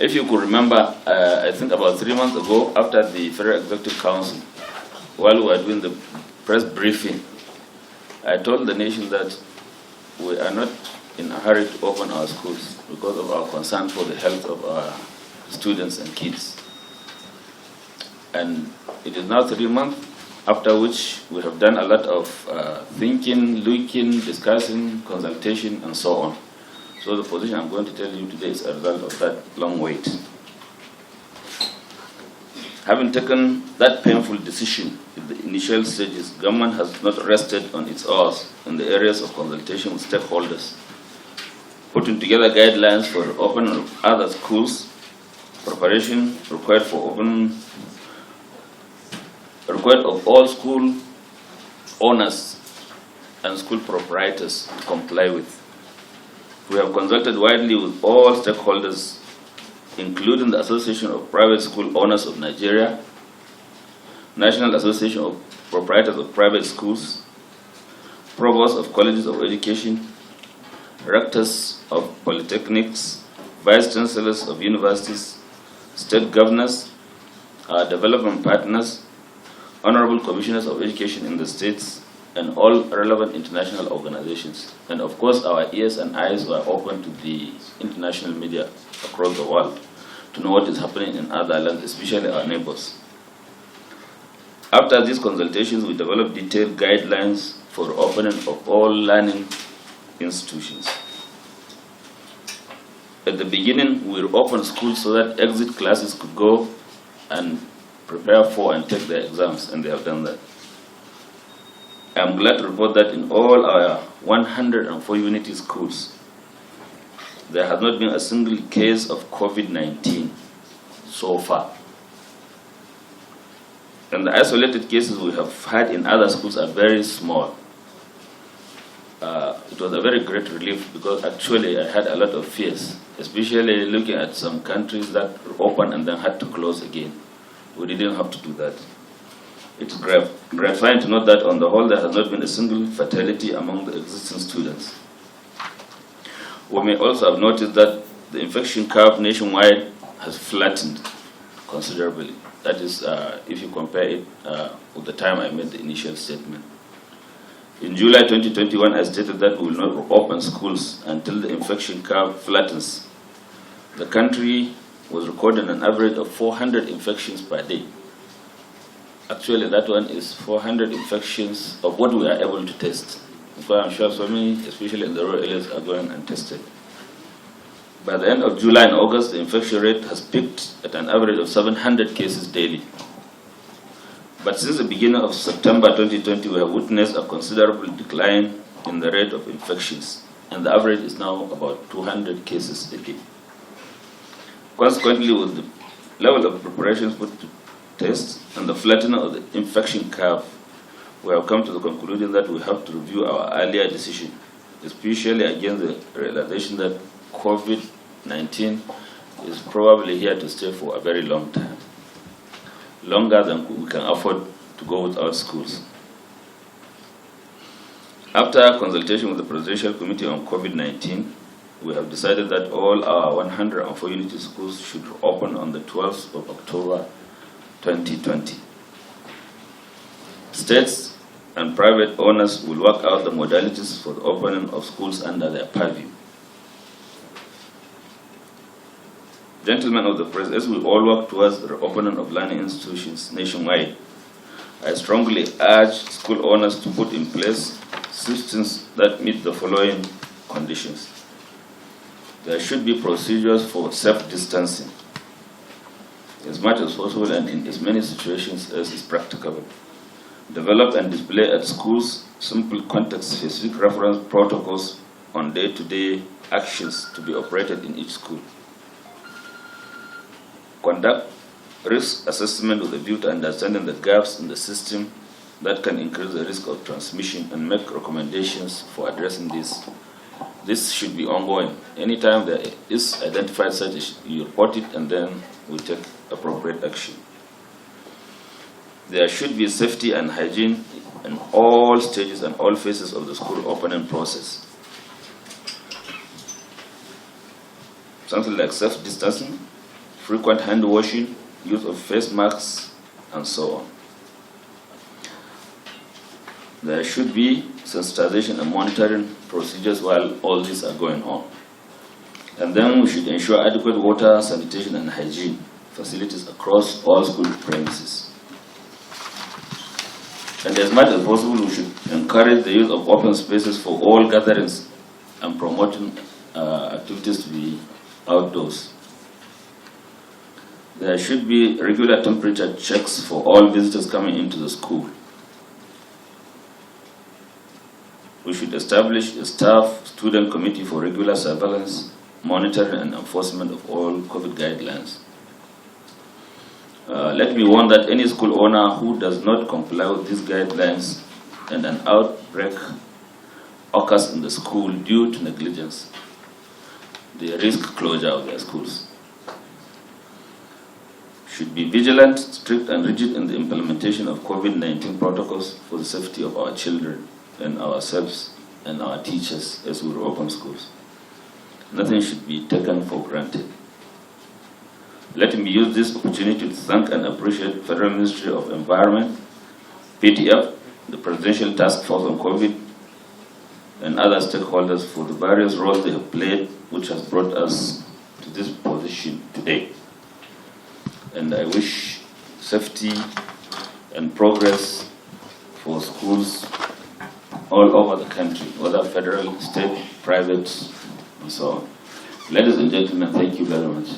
If you could remember, I think about 3 months ago, after the Federal Executive Council, while we were doing the press briefing, I told the nation that we are not in a hurry to open our schools because of our concern for the health of our students and kids. And it is now 3 months, after which we have done a lot of thinking, looking, discussing, consultation, and so on. So the position I'm going to tell you today is a result of that long wait. Having taken that painful decision in the initial stages, government has not rested on its oars in the areas of consultation with stakeholders, putting together guidelines for opening of other schools, preparation required of all school owners and school proprietors to comply with. We have consulted widely with all stakeholders, including the Association of Private School Owners of Nigeria, National Association of Proprietors of Private Schools, provosts of colleges of education, rectors of polytechnics, vice chancellors of universities, state governors, our development partners, honorable commissioners of education in the states, and all relevant international organizations. And of course, our ears and eyes were open to the international media across the world to know what is happening in other lands, especially our neighbors. After these consultations, we developed detailed guidelines for opening of all learning institutions. At the beginning, we opened schools so that exit classes could go and prepare for and take their exams, and they have done that. I'm glad to report that in all our 104 unity schools, there has not been a single case of COVID-19 so far. And the isolated cases we have had in other schools are very small. It was a very great relief because actually I had a lot of fears, especially looking at some countries that opened and then had to close again. We didn't have to do that. It's gratifying to note that on the whole there has not been a single fatality among the existing students. We may also have noticed that the infection curve nationwide has flattened considerably. That is, if you compare it with the time I made the initial statement. In July 2021, I stated that we will not open schools until the infection curve flattens. The country was recording an average of 400 infections per day. Actually, that one is 400 infections of what we are able to test. Because I'm sure so many, especially in the rural areas, are going untested. By the end of July and August, the infection rate has peaked at an average of 700 cases daily. But since the beginning of September 2020, we have witnessed a considerable decline in the rate of infections, and the average is now about 200 cases a day. Consequently, with the level of preparations put to test and the flattening of the infection curve, we have come to the conclusion that we have to review our earlier decision, especially against the realization that COVID-19 is probably here to stay for a very long time, longer than we can afford to go without schools. After consultation with the Presidential Committee on COVID-19, we have decided that all our 104 unity schools should open on the 12th of October 2020. States and private owners will work out the modalities for the opening of schools under their purview. Gentlemen of the press, as we all work towards the opening of learning institutions nationwide, I strongly urge school owners to put in place systems that meet the following conditions. There should be procedures for self-distancing as much as possible and in as many situations as is practicable. Develop and display at schools simple context-specific reference protocols on day-to-day actions to be operated in each school. Conduct risk assessment with a view to understanding the gaps in the system that can increase the risk of transmission and make recommendations for addressing this. This should be ongoing. Anytime there is identified such issue, you report it and then we take appropriate action. There should be safety and hygiene in all stages and all phases of the school opening process. Something like self-distancing, frequent hand washing, use of face masks, and so on. There should be sensitization and monitoring procedures while all these are going on. And then we should ensure adequate water, sanitation, and hygiene facilities across all school premises. And as much as possible, we should encourage the use of open spaces for all gatherings and promoting activities to be outdoors. There should be regular temperature checks for all visitors coming into the school. We should establish a staff-student committee for regular surveillance, monitoring, and enforcement of all COVID guidelines. Let me warn that any school owner who does not comply with these guidelines and an outbreak occurs in the school due to negligence, they risk closure of their schools. Should be vigilant, strict, and rigid in the implementation of COVID-19 protocols for the safety of our children and ourselves and our teachers as we reopen schools. Nothing should be taken for granted. Let me use this opportunity to thank and appreciate Federal Ministry of Environment, PTF, the Presidential Task Force on COVID, and other stakeholders for the various roles they have played, which has brought us to this position today. And I wish safety and progress for schools all over the country, whether federal, state, private, and so on. Ladies and gentlemen, thank you very much.